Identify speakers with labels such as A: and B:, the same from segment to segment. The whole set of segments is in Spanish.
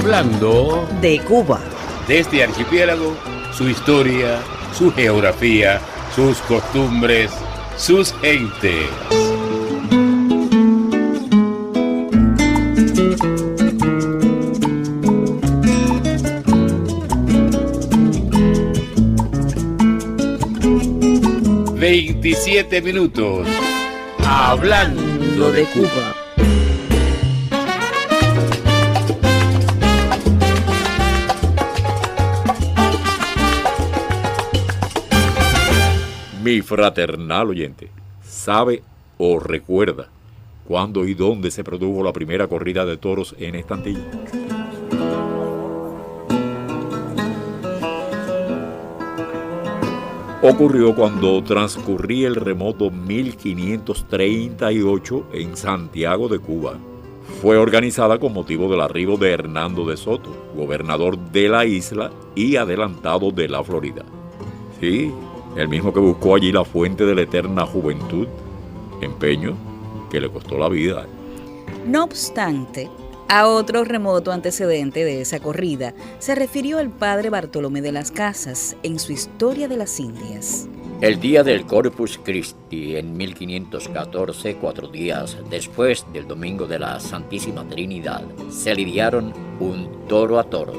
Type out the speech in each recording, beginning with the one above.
A: Hablando
B: de Cuba.
A: De este archipiélago, su historia, su geografía, sus costumbres, sus gentes. ...27 minutos... Hablando de Cuba.
C: Mi fraternal oyente, ¿sabe o recuerda cuándo y dónde se produjo la primera corrida de toros en esta Antilla? Ocurrió cuando transcurría el remoto 1538 en Santiago de Cuba. Fue organizada con motivo del arribo de Hernando de Soto, gobernador de la isla y adelantado de la Florida. Sí, el mismo que buscó allí la fuente de la eterna juventud, empeño que le costó la vida.
B: No obstante, a otro remoto antecedente de esa corrida se refirió el padre Bartolomé de las Casas en su Historia de las Indias.
D: El día del Corpus Christi, en 1514, 4 días después del Domingo de la Santísima Trinidad, se lidiaron un toro a toros.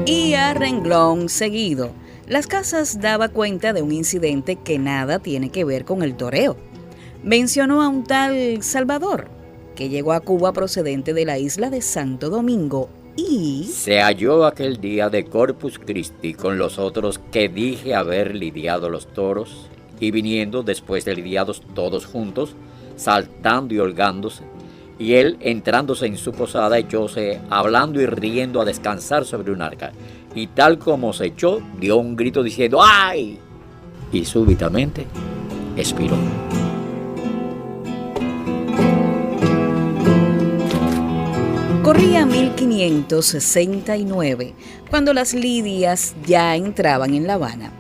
B: Y a renglón seguido, Las Casas daba cuenta de un incidente que nada tiene que ver con el toreo. Mencionó a un tal Salvador, que llegó a Cuba procedente de la isla de Santo Domingo y...
D: Se halló aquel día de Corpus Christi con los otros que dije haber lidiado los toros, y viniendo después de lidiados todos juntos, saltando y holgándose, y él entrándose en su posada echóse, hablando y riendo, a descansar sobre un arca, y tal como se echó, dio un grito diciendo ¡ay!, y súbitamente expiró.
B: Corría 1569, cuando las lidias ya entraban en La Habana.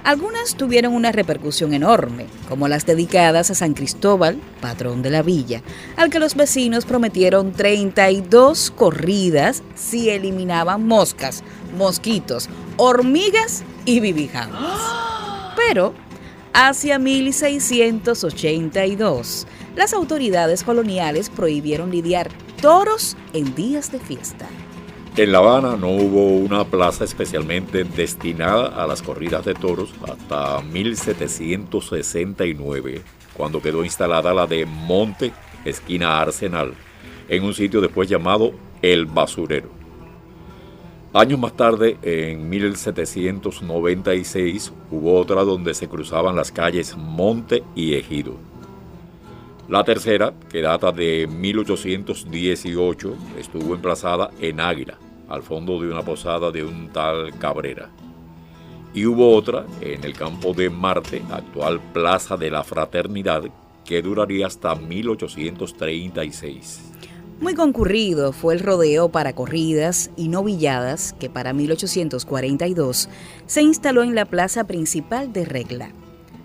B: Algunas tuvieron una repercusión enorme, como las dedicadas a San Cristóbal, patrón de la villa, al que los vecinos prometieron 32 corridas si eliminaban moscas, mosquitos, hormigas y bibijamas. Pero hacia 1682, las autoridades coloniales prohibieron lidiar toros en días de fiesta.
C: En La Habana no hubo una plaza especialmente destinada a las corridas de toros hasta 1769, cuando quedó instalada la de Monte, esquina Arsenal, en un sitio después llamado El Basurero. Años más tarde, en 1796, hubo otra donde se cruzaban las calles Monte y Ejido. La tercera, que data de 1818, estuvo emplazada en Águila, al fondo de una posada de un tal Cabrera. Y hubo otra en el campo de Marte, actual Plaza de la Fraternidad, que duraría hasta 1836.
B: Muy concurrido fue el rodeo para corridas y novilladas que para 1842 se instaló en la plaza principal de Regla.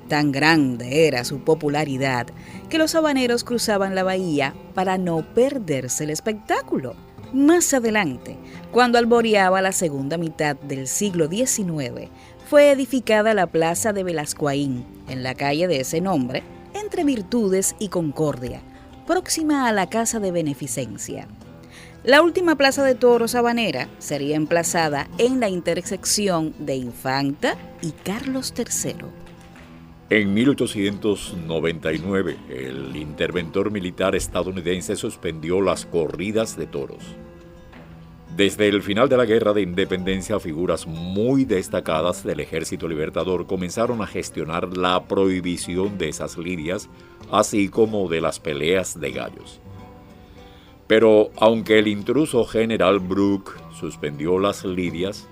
B: Tan grande era su popularidad que los habaneros cruzaban la bahía para no perderse el espectáculo. Más adelante, cuando alboreaba la segunda mitad del siglo XIX, fue edificada la Plaza de Velascoaín, en la calle de ese nombre, entre Virtudes y Concordia, próxima a la Casa de Beneficencia. La última plaza de toros habanera sería emplazada en la intersección de Infanta y Carlos III.
C: En 1899, el interventor militar estadounidense suspendió las corridas de toros. Desde el final de la Guerra de Independencia, figuras muy destacadas del Ejército Libertador comenzaron a gestionar la prohibición de esas lidias, así como de las peleas de gallos. Pero aunque el intruso general Brooke suspendió las lidias,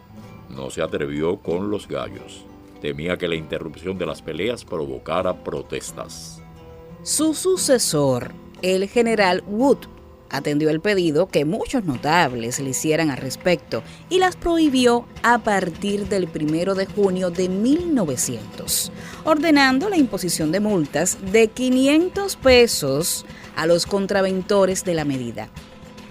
C: no se atrevió con los gallos. Temía que la interrupción de las peleas provocara protestas.
B: Su sucesor, el general Wood, atendió el pedido que muchos notables le hicieran al respecto y las prohibió a partir del 1 de junio de 1900, ordenando la imposición de multas de 500 pesos a los contraventores de la medida.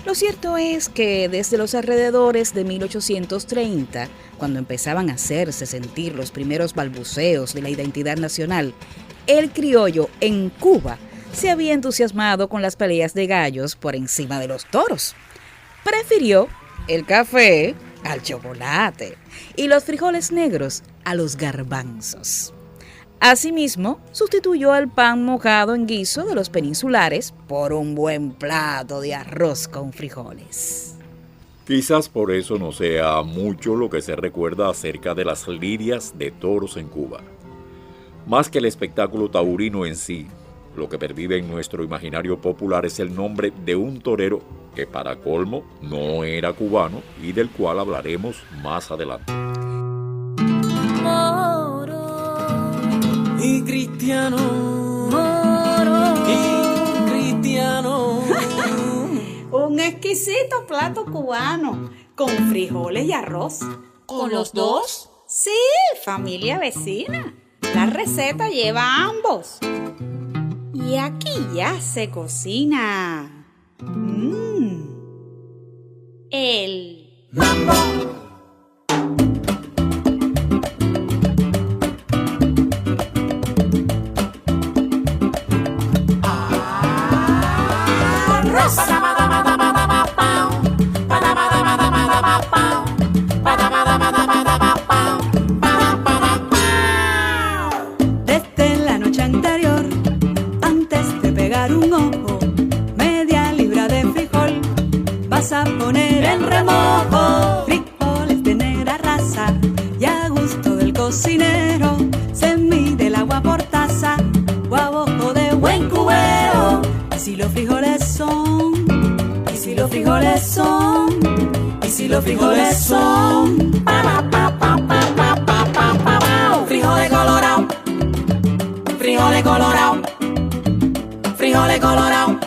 B: Lo cierto es que desde los alrededores de 1830, cuando empezaban a hacerse sentir los primeros balbuceos de la identidad nacional, el criollo en Cuba se había entusiasmado con las peleas de gallos por encima de los toros. Prefirió el café al chocolate y los frijoles negros a los garbanzos. Asimismo, sustituyó al pan mojado en guiso de los peninsulares por un buen plato de arroz con frijoles.
C: Quizás por eso no sea mucho lo que se recuerda acerca de las lidias de toros en Cuba. Más que el espectáculo taurino en sí, lo que pervive en nuestro imaginario popular es el nombre de un torero que para colmo no era cubano y del cual hablaremos más adelante.
E: Y cristiano, moro, y cristiano.
F: Un exquisito plato cubano con frijoles y arroz.
E: ¿Con los dos?
F: Sí, familia vecina. La receta lleva ambos. Y aquí ya se cocina. El
E: mambo.
F: Desde la noche anterior, antes de pegar un ojo, media libra de frijol vas a poner en remojo. Frijoles de negra raza y a gusto del cocinero, se mide el agua por taza o a ojo de buen cubero. Y si los frijoles son, y si los frijoles son, y si los frijoles son, frijoles colorados, frijoles colorados, frijoles colorados.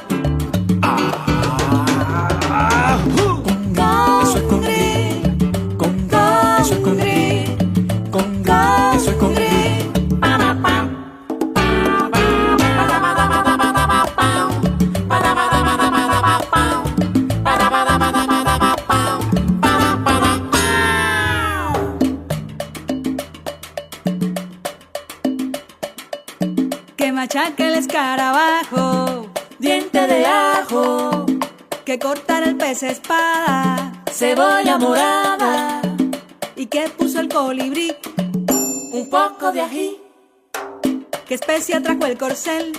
E: Eso es con gris, con gas, eso es con gris, con gas, eso es con gris.
F: Que machaque el escarabajo, diente de ajo, que cortar el pez espada,
E: Cebolla morada,
F: y que puso el colibrí,
E: un poco de ají,
F: que especia trajo el corcel,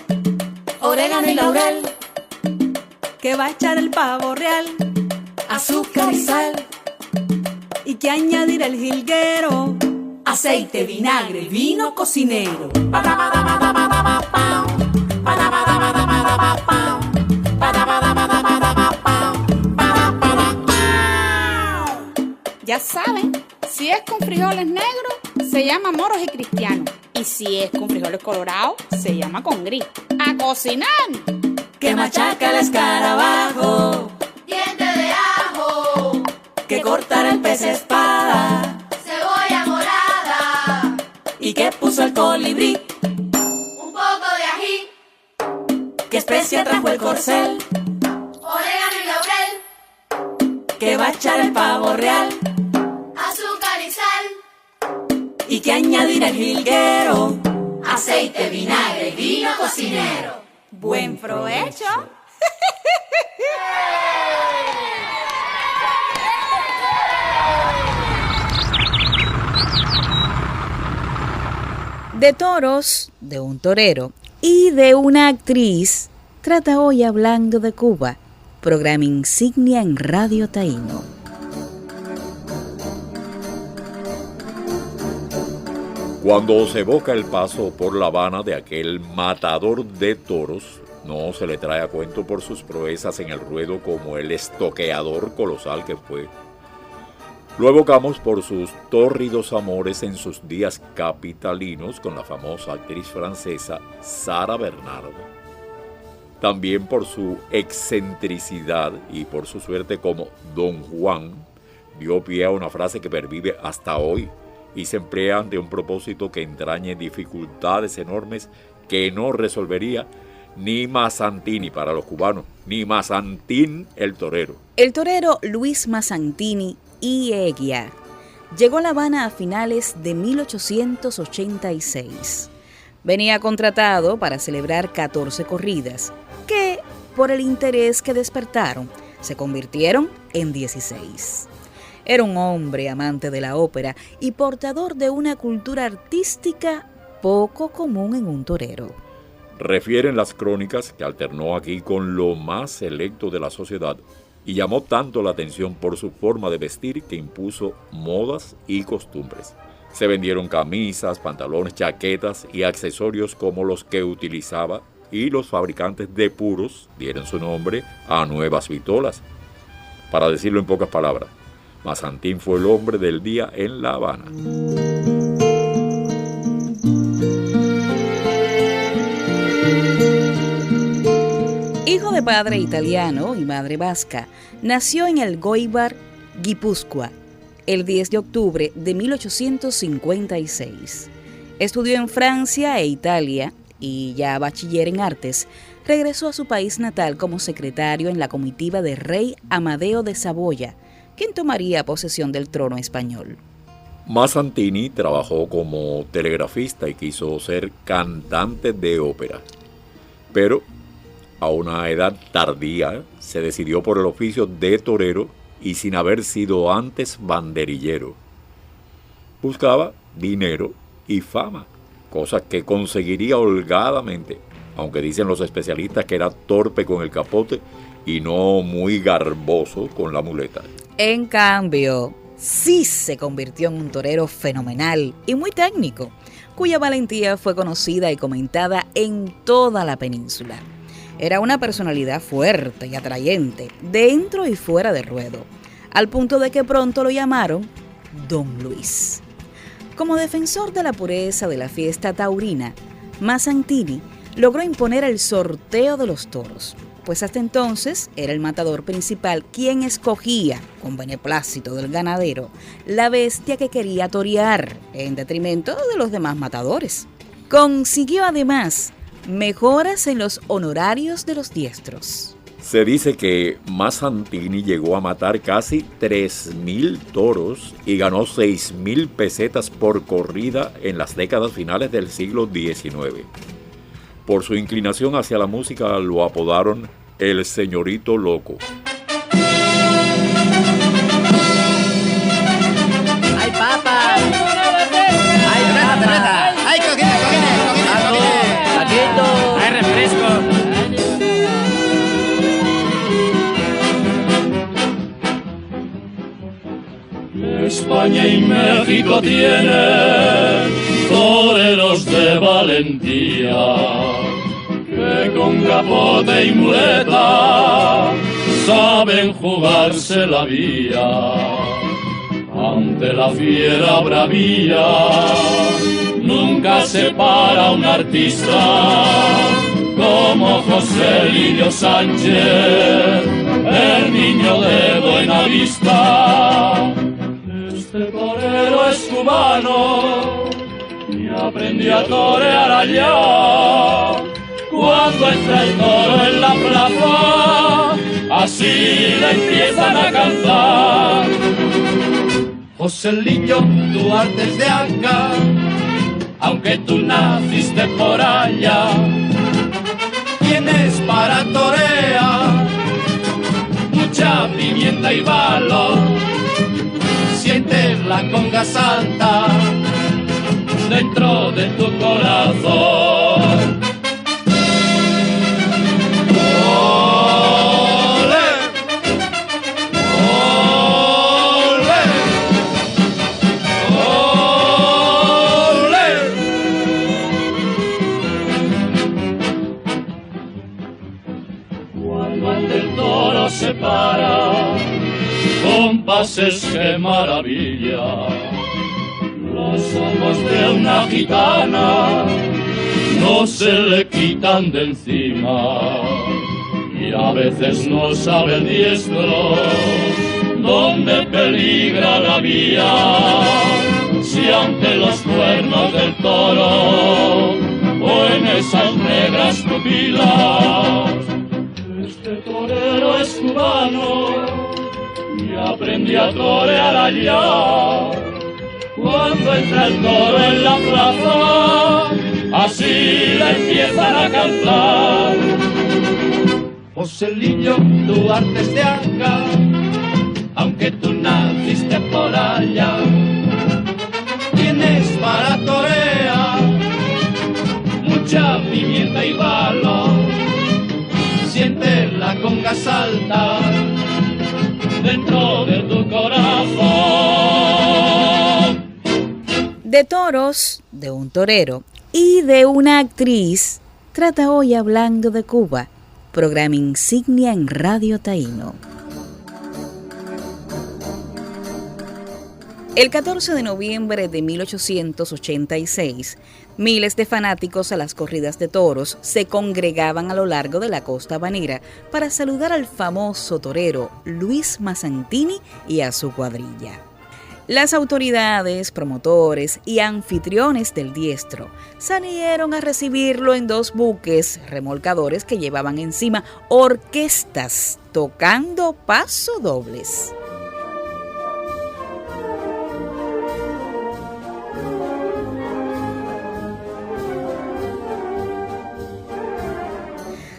E: orégano y laurel,
F: que va a echar el pavo real,
E: azúcar y sal,
F: y que añadir el jilguero,
E: aceite, vinagre y vino cocinero.
F: Ya saben, si es con frijoles negros, se llama moros y cristianos. Y si es con frijoles colorados, se llama con gris. ¡A cocinar!
E: Que machaca el escarabajo,
G: Diente de ajo,
E: que cortar el pez espada,
G: cebolla morada,
E: y que puso el colibrí,
G: un poco de ají,
E: que especia trajo el corcel,
G: orégano y laurel,
E: que va a echar el pavo real,
G: azúcar y sal,
E: y que añadir el jilguero,
G: aceite, vinagre y vino cocinero.
F: ¡Buen provecho!
B: De toros, de un torero y de una actriz, trata hoy Hablando de Cuba, programa insignia en Radio Taíno.
C: Cuando se evoca el paso por La Habana de aquel matador de toros, no se le trae a cuento por sus proezas en el ruedo como el estoqueador colosal que fue. Lo evocamos por sus tórridos amores en sus días capitalinos con la famosa actriz francesa Sara Bernard. también por su excentricidad y por su suerte como Don Juan, dio pie a una frase que pervive hasta hoy y se emplea ante un propósito que entrañe dificultades enormes que no resolvería ni Mazzantini para los cubanos, ni Mazantín el torero.
B: El torero Luis Mazzantini y Eguía llegó a La Habana a finales de 1886. Venía contratado para celebrar 14 corridas, que, por el interés que despertaron, se convirtieron en 16. Era un hombre amante de la ópera y portador de una cultura artística poco común en un torero.
C: Refieren las crónicas que alternó aquí con lo más selecto de la sociedad y llamó tanto la atención por su forma de vestir que impuso modas y costumbres. Se vendieron camisas, pantalones, chaquetas y accesorios como los que utilizaba, y los fabricantes de puros dieron su nombre a nuevas vitolas. Para decirlo en pocas palabras, Mazzantín fue el hombre del día en La Habana.
B: Hijo de padre italiano y madre vasca, nació en el Goibar, Guipúzcoa, el 10 de octubre de 1856. Estudió en Francia e Italia y, ya bachiller en artes, regresó a su país natal como secretario en la comitiva de rey Amadeo de Saboya, quien tomaría posesión del trono español.
C: Mazzantini trabajó como telegrafista y quiso ser cantante de ópera, pero a una edad tardía se decidió por el oficio de torero y sin haber sido antes banderillero. Buscaba dinero y fama, cosa que conseguiría holgadamente, aunque dicen los especialistas que era torpe con el capote y no muy garboso con la muleta.
B: En cambio, sí se convirtió en un torero fenomenal y muy técnico, cuya valentía fue conocida y comentada en toda la península. Era una personalidad fuerte y atrayente, dentro y fuera de ruedo, al punto de que pronto lo llamaron Don Luis. Como defensor de la pureza de la fiesta taurina, Mazzantini logró imponer el sorteo de los toros, pues hasta entonces era el matador principal quien escogía, con beneplácito del ganadero, la bestia que quería torear, en detrimento de los demás matadores. Consiguió además mejoras en los honorarios de los diestros.
C: Se dice que Mazzantini llegó a matar casi 3.000 toros y ganó 6.000 pesetas por corrida en las décadas finales del siglo XIX. Por su inclinación hacia la música lo apodaron el Señorito Loco.
H: ¡Ay, papa! ¡Ay, reta! ¡Ay, coquines! ¡Ay, refresco!
I: España y México tienen toreros de valentía, que con capote y muleta saben jugarse la vía. Ante la fiera bravía nunca se para un artista como José Lidio Sánchez, el niño de Buenavista. Este torero es cubano y aprendió a torear allá. Cuando entra el toro en la plaza, así le empiezan a cantar. José Lidio, tu arte es de acá, aunque tú naciste por allá. Tienes para torear mucha pimienta y valor. Sientes la conga salta dentro de tu corazón. ¡Ole! ¡Ole! ¡Ole! Cuando ante el toro se para, compases, qué maravilla. Los ojos de una gitana no se le quitan de encima. Y a veces no sabe el diestro dónde peligra la vía, si ante los cuernos del toro o en esas negras pupilas. Este torero es cubano y aprendí a torear allá. Cuando entra el toro en la plaza, así le empiezan a cantar. Joselillo, tu arte es de acá, aunque tú naciste por allá. Tienes para torear mucha pimienta y valor. Siente la conga saltar dentro de tu corazón.
B: De toros, de un torero y de una actriz, trata hoy Hablando de Cuba, programa insignia en Radio Taíno. El 14 de noviembre de 1886, miles de fanáticos a las corridas de toros se congregaban a lo largo de la costa habanera para saludar al famoso torero Luis Mazzantini y a su cuadrilla. Las autoridades, promotores y anfitriones del diestro salieron a recibirlo en 2 buques remolcadores que llevaban encima orquestas tocando pasodobles.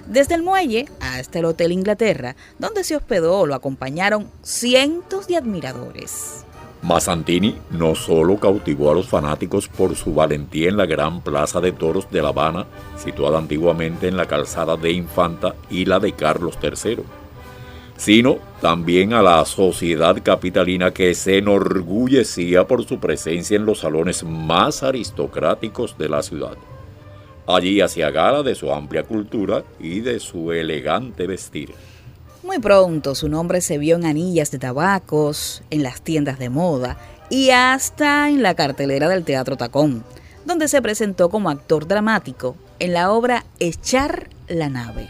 B: Desde el muelle hasta el Hotel Inglaterra, donde se hospedó, lo acompañaron cientos de admiradores.
C: Mazzantini no solo cautivó a los fanáticos por su valentía en la gran plaza de toros de La Habana, situada antiguamente en la calzada de Infanta y la de Carlos III, sino también a la sociedad capitalina que se enorgullecía por su presencia en los salones más aristocráticos de la ciudad. Allí hacía gala de su amplia cultura y de su elegante vestir.
B: Muy pronto su nombre se vio en anillas de tabacos, en las tiendas de moda y hasta en la cartelera del Teatro Tacón, donde se presentó como actor dramático en la obra Echar la nave,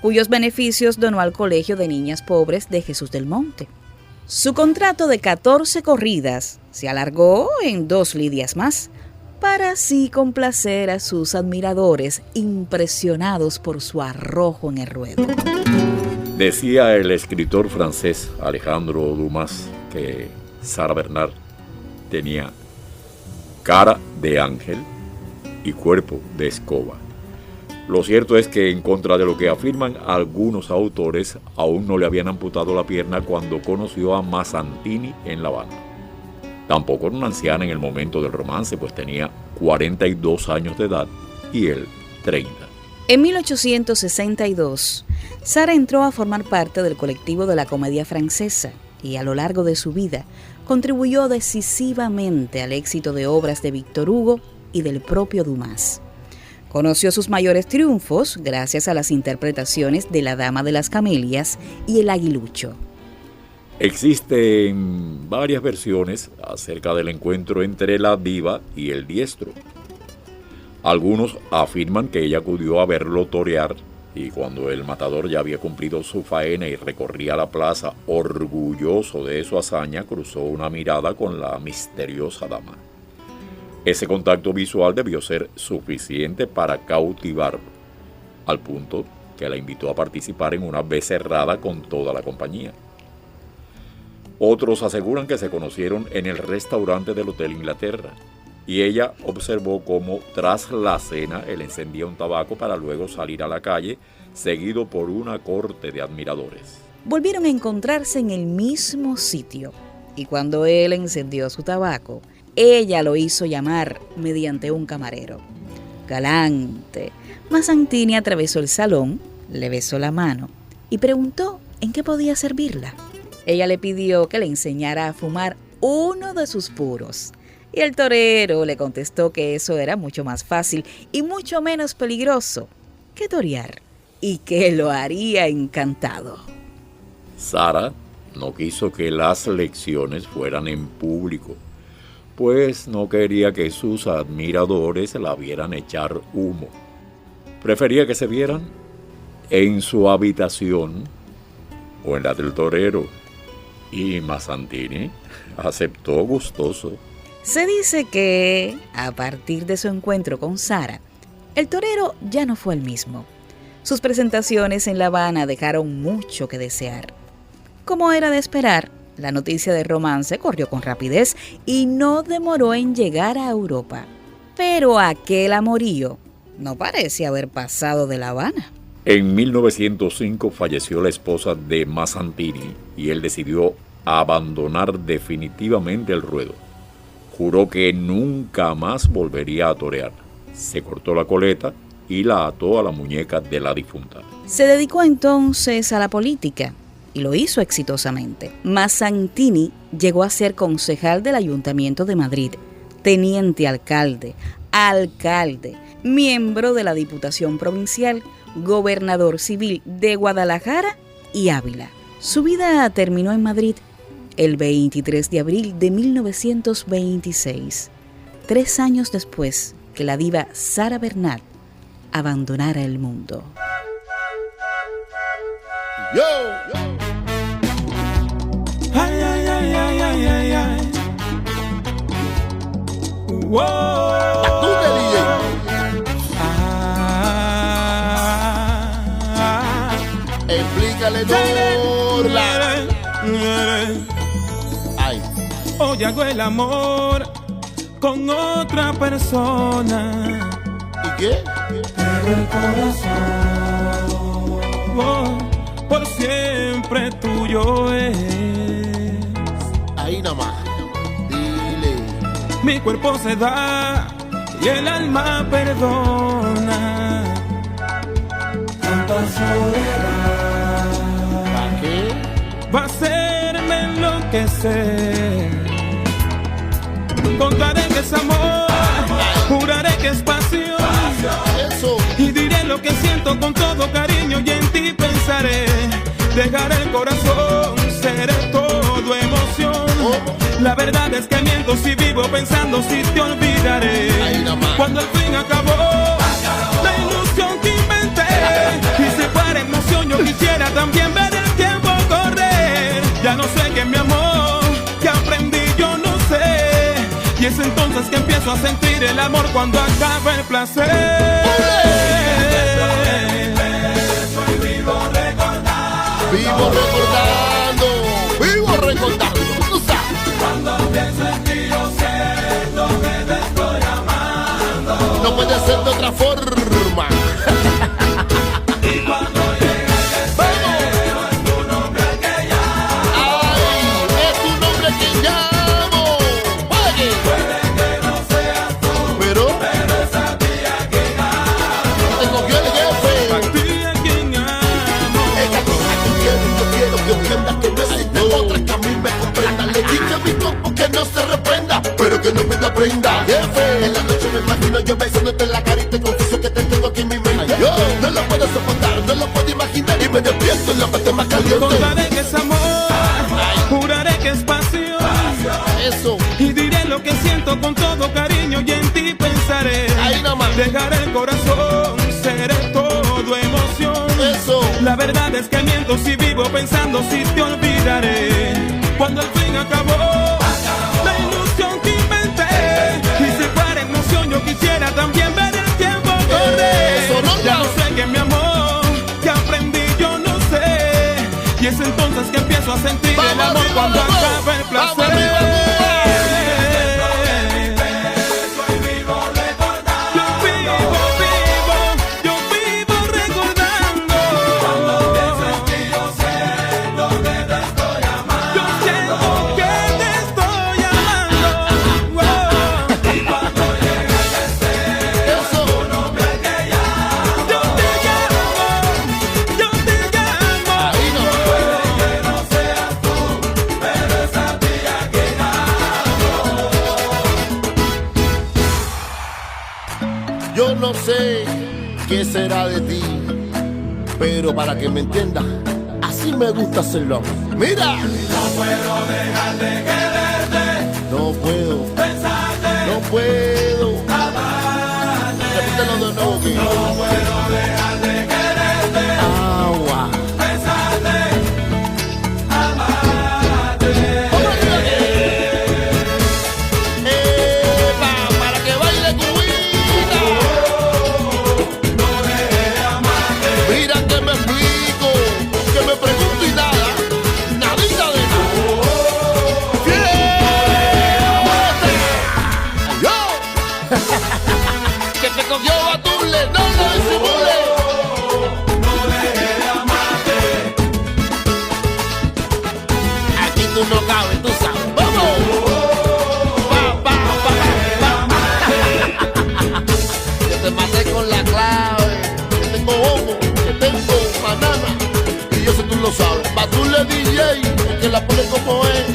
B: cuyos beneficios donó al Colegio de Niñas Pobres de Jesús del Monte. Su contrato de 14 corridas se alargó en 2 lidias más, para así complacer a sus admiradores impresionados por su arrojo en el ruedo.
C: Decía el escritor francés Alejandro Dumas que Sara Bernard tenía cara de ángel y cuerpo de escoba. Lo cierto es que, en contra de lo que afirman algunos autores, aún no le habían amputado la pierna cuando conoció a Mazzantini en La Habana. Tampoco era una anciana en el momento del romance, pues tenía 42 años de edad y él 30.
B: En 1862, Sara entró a formar parte del colectivo de la Comedia Francesa y a lo largo de su vida contribuyó decisivamente al éxito de obras de Víctor Hugo y del propio Dumas. Conoció sus mayores triunfos gracias a las interpretaciones de La Dama de las Camelias y El Aguilucho.
C: Existen varias versiones acerca del encuentro entre la diva y el diestro. Algunos afirman que ella acudió a verlo torear y cuando el matador ya había cumplido su faena y recorría la plaza orgulloso de su hazaña, cruzó una mirada con la misteriosa dama. Ese contacto visual debió ser suficiente para cautivarlo, al punto que la invitó a participar en una becerrada con toda la compañía. Otros aseguran que se conocieron en el restaurante del Hotel Inglaterra y ella observó cómo tras la cena él encendía un tabaco para luego salir a la calle, seguido por una corte de admiradores.
B: Volvieron a encontrarse en el mismo sitio y cuando él encendió su tabaco, ella lo hizo llamar mediante un camarero. Galante, Mazzantini atravesó el salón, le besó la mano y preguntó en qué podía servirla. Ella le pidió que le enseñara a fumar uno de sus puros. Y el torero le contestó que eso era mucho más fácil y mucho menos peligroso que torear, y que lo haría encantado.
C: Sara no quiso que las lecciones fueran en público, pues no quería que sus admiradores la vieran echar humo. Prefería que se vieran en su habitación o en la del torero. Y Mazzantini aceptó gustoso.
B: Se dice que, a partir de su encuentro con Sara, el torero ya no fue el mismo. Sus presentaciones en La Habana dejaron mucho que desear. Como era de esperar, la noticia del romance corrió con rapidez y no demoró en llegar a Europa. Pero aquel amorío no parece haber pasado de La Habana.
C: En 1905 falleció la esposa de Mazzantini y él decidió abandonar definitivamente el ruedo. Juró que nunca más volvería a torear. Se cortó la coleta y la ató a la muñeca de la difunta.
B: Se dedicó entonces a la política y lo hizo exitosamente. Mazzantini llegó a ser concejal del Ayuntamiento de Madrid, teniente alcalde, miembro de la Diputación Provincial, gobernador civil de Guadalajara y Ávila. Su vida terminó en Madrid el 23 de abril de 1926, 3 años después que la diva Sara Bernard abandonara el mundo.
J: Yo.
E: Ay, ay, ay, ay, ay, ay, ay. Wow.
J: Explícale, Norla.
E: Ay. Hoy hago el amor con otra persona.
J: ¿Y qué?
E: Pero el corazón por siempre tuyo es.
J: Ahí nada más. Dile.
E: Mi cuerpo se da y el alma perdona. Tanta soledad.
J: ¿Para qué?
E: Va a hacerme enloquecer. Contaré que es amor, juraré que es pasión.
J: Eso.
E: Y diré lo que siento con todo cariño y en ti pensaré. Dejaré el corazón, seré todo emoción. La verdad es que miento si vivo pensando si te olvidaré. Cuando al fin acabó la ilusión que inventé y se para emoción, yo quisiera también ver el tiempo correr. Ya no sé qué es mi amor, que aprendí yo no sé. Y es entonces que empiezo a sentir el amor cuando acaba el placer.
J: Vivo recordando.
E: Cuando pienso en ti yo siento que te estoy amando.
J: No puede ser de otra forma.
E: Y cuando llega el deseo es tu nombre el que llamo.
J: Ay, es tu nombre el que llamo. Oye.
E: Puede que no seas tú,
J: pero
E: es a ti a quien amo.
J: te cogió el jefe.
E: A ti a quien amo.
J: Es a ti a quien quiero y yo quiero que entiendas que no existe otra que a mí me comprenda. Le dije a mi cuerpo que no se reprenda, pero que no me da prenda. Jefe, en la noche me imagino yo besándote en la cara y te confieso que te tengo aquí en mi mente. Yo no lo puedo soportar, no lo puedo imaginar y me despierto en la parte más caliente.
E: Contaré que es amor, juraré que es pasión.
J: Eso.
E: Y diré lo que siento con todo cariño y en ti pensaré.
J: Ahí nomás.
E: Dejaré el corazón, seré todo emoción.
J: Eso.
E: La verdad es que miento si vivo pensando si te olvidaré. Cuando al fin acabó la ilusión que inventé y se para emoción, yo quisiera también ver el tiempo correr.
J: Eso, no,
E: ya no sé qué es mi amor, que aprendí yo no sé. Y es entonces que empiezo a sentir el amor cuando acaba el placer.
J: Yo no sé qué será de ti, pero para que me entiendas, así me gusta hacerlo. ¡Mira!
E: No puedo dejar de quererte,
J: no puedo
E: pensarte,
J: no puedo
E: amarte.
J: repítelo de nuevo que
E: No puedo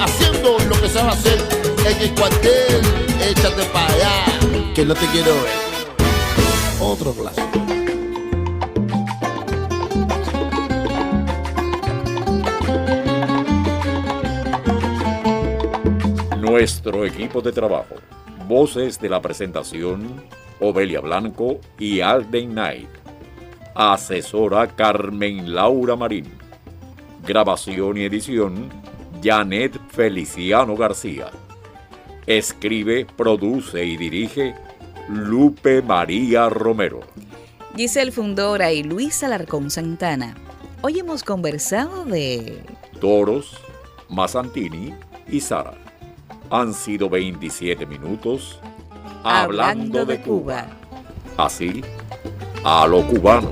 J: haciendo lo que sabe hacer. En el cuartel, échate para allá, que no te quiero ver. Otro clásico.
C: Nuestro equipo de trabajo. Voces de la presentación: Obelia Blanco y Alden Knight. Asesora: Carmen Laura Marín. Grabación y edición: Janet Feliciano García. Escribe, produce y dirige Lupe María Romero.
B: Giselle Fundora y Luis Alarcón Santana. Hoy hemos conversado de
C: Toros, Mazzantini y Sara. Han sido 27 minutos hablando de Cuba. Así, a lo cubano.